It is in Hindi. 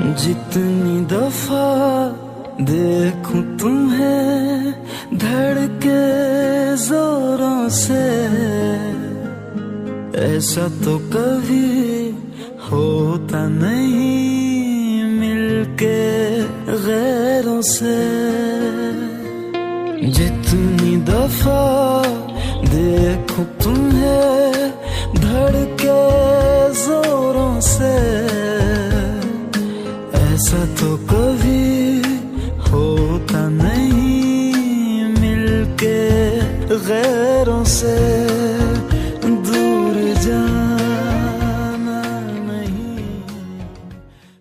जितनी दफा देखूं तुम्हें धड़के जोरों से, ऐसा तो कभी होता नहीं मिलके गैरों से। जितनी दफा देखूं तुम्हें धड़के जोरों से, ऐसा तो कभी होता नहीं मिलके गैरों से।